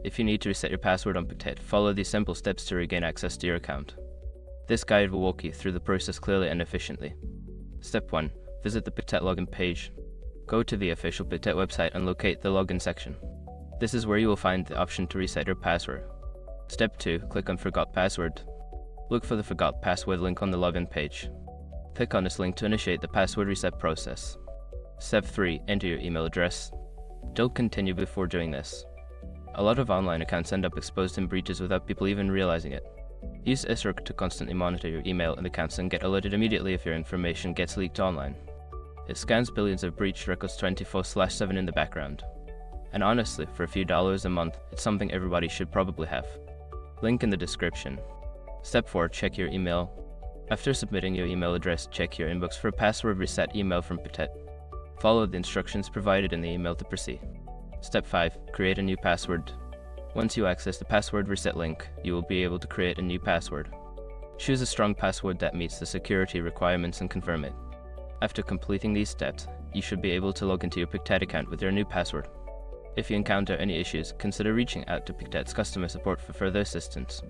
If you need to reset your password on Pictet, follow these simple steps to regain access to your account. This guide will walk you through the process clearly and efficiently. Step 1. Visit the Pictet login page. Go to the official Pictet website and locate the login section. This is where you will find the option to reset your password. Step 2. Click on Forgot Password. Look for the Forgot Password link on the login page. Click on this link to initiate the password reset process. Step 3. Enter your email address. Don't continue before doing this. A lot of online accounts end up exposed in breaches without people even realizing it. Use ISRC to constantly monitor your email and accounts and get alerted immediately if your information gets leaked online. It scans billions of breached records 24/7 in the background. And honestly, for a few dollars a month, it's something everybody should probably have. Link in the description. Step 4. Check your email. After submitting your email address, check your inbox for a password reset email from Pictet. Follow the instructions provided in the email to proceed. Step 5. Create a new password. Once you access the password reset link, you will be able to create a new password. Choose a strong password that meets the security requirements and confirm it. After completing these steps, you should be able to log into your Pictet account with your new password. If you encounter any issues, consider reaching out to Pictet's customer support for further assistance.